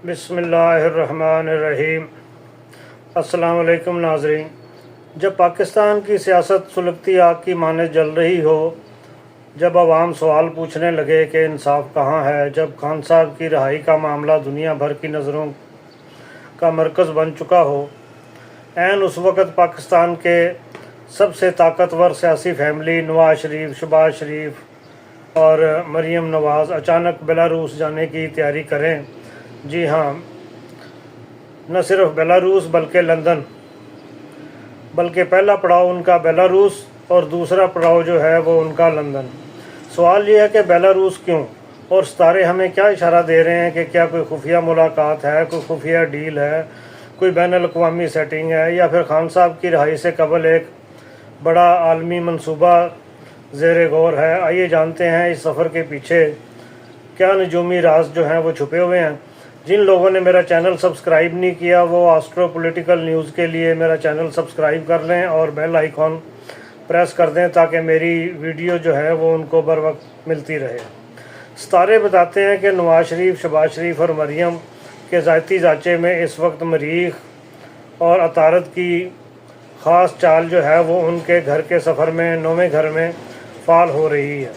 बिस्मिल्लाहिर्रहमानिर्रहीम। अस्सलाम वालेकुम नाज़रीन। जब पाकिस्तान की सियासत सुलगती आग की माने जल रही हो, जब अवाम सवाल पूछने लगे कि इंसाफ कहाँ है, जब खान साहब की रिहाई का मामला दुनिया भर की नज़रों का मरकज़ बन चुका हो, ऐन उस वक़्त पाकिस्तान के सबसे ताकतवर सियासी फैमिली नवाज शरीफ, शहबाज शरीफ और मरीम नवाज़ अचानक बेलारूस जाने की तैयारी करें। जी हाँ, न सिर्फ बेलारूस बल्कि लंदन। बल्कि पहला पड़ाव उनका बेलारूस और दूसरा पड़ाव जो है वो उनका लंदन। सवाल ये है कि बेलारूस क्यों, और सितारे हमें क्या इशारा दे रहे हैं कि क्या कोई खुफिया मुलाकात है, कोई खुफिया डील है, कोई बैनुल-अक़वामी सेटिंग है, या फिर खान साहब की रिहाई से कबल एक बड़ा आलमी मंसूबा ज़ेर गौर है। आइए जानते हैं इस सफ़र के पीछे क्या नजूमी राज जो हैं वो छुपे हुए हैं। जिन लोगों ने मेरा चैनल सब्सक्राइब नहीं किया वो एस्ट्रो पॉलिटिकल न्यूज़ के लिए मेरा चैनल सब्सक्राइब कर लें और बेल आइकॉन प्रेस कर दें ताकि मेरी वीडियो जो है वो उनको बर वक्त मिलती रहे। सितारे बताते हैं कि नवाज शरीफ, शहबाज शरीफ और मरीम के ज़ाती ज़ाचे में इस वक्त मरीख और अतारत की ख़ास चाल जो है वो उनके घर के सफ़र में नौवें घर में फ़ाल हो रही है।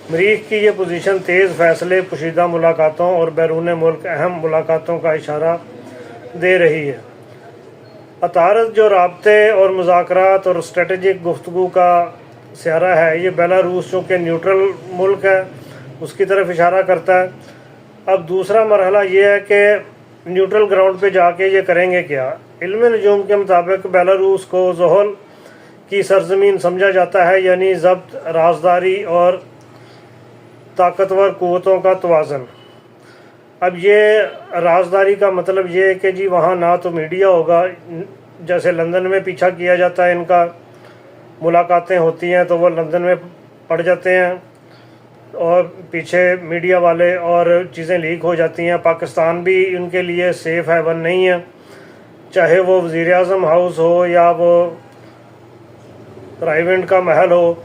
मरीख की ये पोजीशन तेज़ फैसले, पोशीदा मुलाकातों और बैरून मुल्क अहम मुलाकातों का इशारा दे रही है। अतारत जो राब्ते और मुज़ाकरात और स्ट्रेटजिक गुफ्तगू का स्यारा है, ये बेलारूस चूँकि न्यूट्रल मुल्क है उसकी तरफ इशारा करता है। अब दूसरा मरहला ये है कि न्यूट्रल ग्राउंड पे जाके ये करेंगे क्या। इल्म नजूम के मुताबिक बेलारूस को ज़ोहल की सरजमीन समझा जाता है, यानी ज़ब्त, राजदारी और ताकतवर क़ुव्वतों का तवाज़न। अब ये राजदारी का मतलब ये है कि जी वहाँ ना तो मीडिया होगा, जैसे लंदन में पीछा किया जाता है इनका, मुलाकातें होती हैं तो वो लंदन में पड़ जाते हैं और पीछे मीडिया वाले और चीज़ें लीक हो जाती हैं। पाकिस्तान भी इनके लिए सेफ़ हेवन नहीं है, चाहे वो वज़ीर आज़म हाउस हो या वो राइवेंट का महल हो,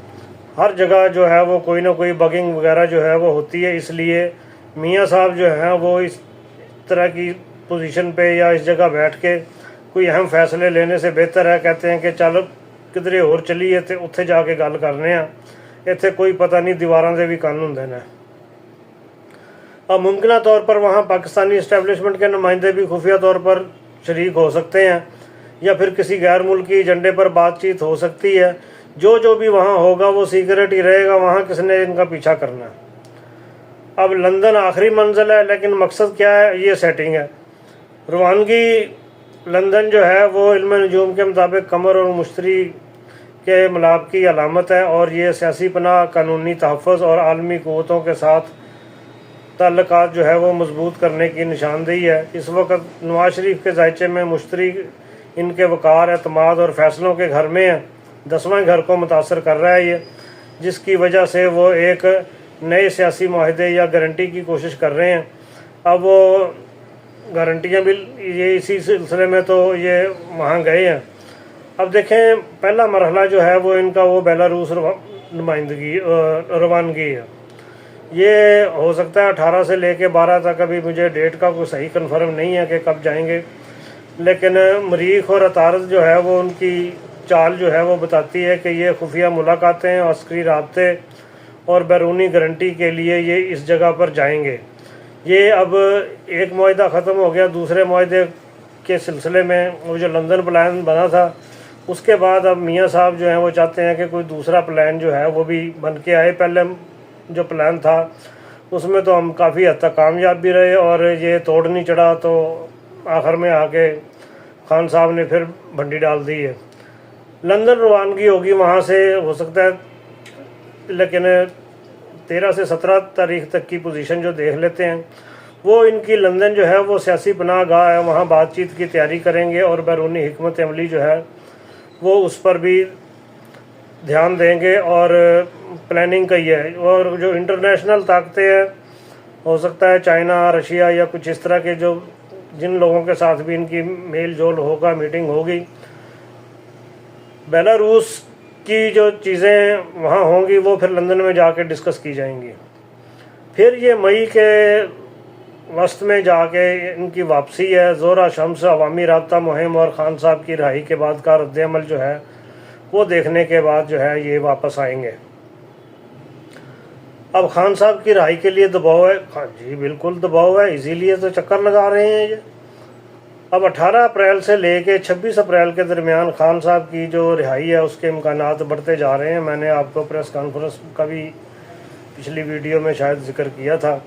हर जगह जो है वो कोई ना कोई बगिंग वगैरह जो है वो होती है। इसलिए मियाँ साहब जो हैं वो इस तरह की पोजीशन पे या इस जगह बैठ के कोई अहम फैसले लेने से बेहतर है कहते हैं कि चल किधरे और चलीए तो उत्थे जाके गल करने आ, इत्थे कोई पता नहीं दीवारां दे भी कान हुंदे ने। अब मुमकिन तौर पर वहाँ पाकिस्तानी इस्टेबलिशमेंट के नुमाइंदे भी खुफिया तौर पर शरीक हो सकते हैं या फिर किसी गैर मुल्की एजेंडे पर बातचीत हो सकती है। जो भी वहाँ होगा वो सीक्रेट ही रहेगा, वहाँ किसने इनका पीछा करना है। अब लंदन आखिरी मंजिल है, लेकिन मकसद क्या है, ये सेटिंग है। रवानगी लंदन जो है वो इल्म नजूम के मुताबिक कमर और मुश्तरी के मिलाप की अलामत है और ये सियासी पनाह, कानूनी तहफ़्फ़ुज़ और आलमी क़ुव्वतों के साथ ताल्लुकात जो है वो मजबूत करने की निशानदेही है। इस वक्त नवाज शरीफ के ज़ायचे में मुश्तरी इनके वक़ार, एतमाद और फैसलों के घर में है। 10वें घर को मुतासर कर रहा है ये, जिसकी वजह से वो एक नए सियासी माहदे या गारंटी की कोशिश कर रहे हैं। अब वो गारंटियाँ भी ये इसी सिलसिले में तो ये वहाँ गए हैं। अब देखें पहला मरहला जो है वो इनका वो बेलारूस नुमाइंदगी रवानगी है। ये हो सकता है 18 से लेके 12 तक, अभी मुझे डेट का कोई सही कन्फर्म नहीं है कि कब जाएंगे, लेकिन मरीख और अतारत जो है वो उनकी चाल जो है वो बताती है कि ये खुफिया मुलाकातें, अस्करी राब्ते और बैरूनी गारंटी के लिए ये इस जगह पर जाएंगे। ये अब एक मुआहदा ख़त्म हो गया, दूसरे मुआहदे के सिलसिले में वो जो लंदन प्लान बना था उसके बाद अब मियाँ साहब जो हैं वो चाहते हैं कि कोई दूसरा प्लान जो है वो भी बन के आए। पहले जो प्लान था उसमें तो हम काफ़ी हद तक कामयाब भी रहे और ये तोड़ नहीं चढ़ा, तो आखिर में आके खान साहब ने फिर भंडी डाल दी है। लंदन रवानगी होगी वहाँ से, हो सकता है, लेकिन 13 से 17 तारीख तक की पोजीशन जो देख लेते हैं वो इनकी लंदन जो है वो सियासी पनाह गाह है, वहाँ बातचीत की तैयारी करेंगे और बैरूनी हिकमत अमली जो है वो उस पर भी ध्यान देंगे और प्लानिंग का ही है। और जो इंटरनेशनल ताकतें हैं, हो सकता है चाइना, रशिया या कुछ इस तरह के जो जिन लोगों के साथ भी इनकी मेल जोल होगा, मीटिंग होगी, बेलारूस की जो चीज़ें वहाँ होंगी वो फिर लंदन में जाके डिस्कस की जाएंगी। फिर ये मई के वस्त में जाके इनकी वापसी है। ज़ोरा शम्स अवामी राब्ता मुहिम और खान साहब की रिहाई के बाद का रद्द-ए-अमल जो है वो देखने के बाद जो है ये वापस आएंगे। अब खान साहब की रिहाई के लिए दबाव है। हाँ जी बिल्कुल दबाव है, इसीलिए तो चक्कर लगा रहे हैं ये। अब 18 अप्रैल से लेके 26 अप्रैल के दरमियान खान साहब की जो रिहाई है उसके इम्कानात बढ़ते जा रहे हैं। मैंने आपको प्रेस कॉन्फ्रेंस का भी पिछली वीडियो में शायद जिक्र किया था।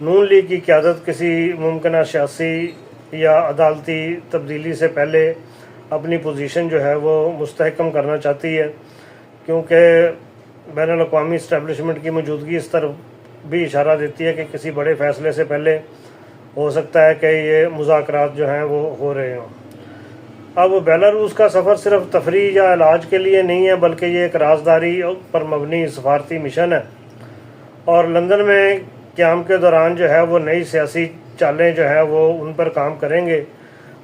नून लीग की क़यादत किसी मुमकिन सियासी या अदालती तब्दीली से पहले अपनी पोजीशन जो है वो मुस्तहकम करना चाहती है, क्योंकि बैनुल अक़वामी इस्टेब्लिशमेंट की मौजूदगी इस तरफ भी इशारा देती है कि किसी बड़े फ़ैसले से पहले हो सकता है कि ये मुज़ाकरात जो हैं वो हो रहे हों। अब बेलारूस का सफ़र सिर्फ तफरीह या इलाज के लिए नहीं है, बल्कि ये एक राजदारी पर मबनी सफारती मिशन है और लंदन में क़याम के दौरान जो है वो नई सियासी चालें जो है वो उन पर काम करेंगे।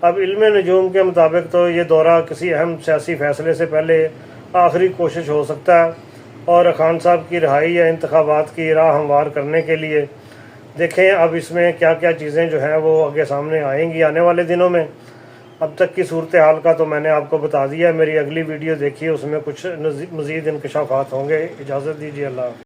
अब इल्म नजूम के मुताबिक तो ये दौरा किसी अहम सियासी फ़ैसले से पहले आखिरी कोशिश हो सकता है और खान साहब की रिहाई या इंतखाबात की राह हमवार करने के लिए देखें अब इसमें क्या क्या चीज़ें जो हैं वो आगे सामने आएंगी आने वाले दिनों में। अब तक की सूरत हाल का तो मैंने आपको बता दिया। मेरी अगली वीडियो देखिए, उसमें कुछ मज़ीद इंकशाफात होंगे। इजाज़त दीजिए, अल्लाह।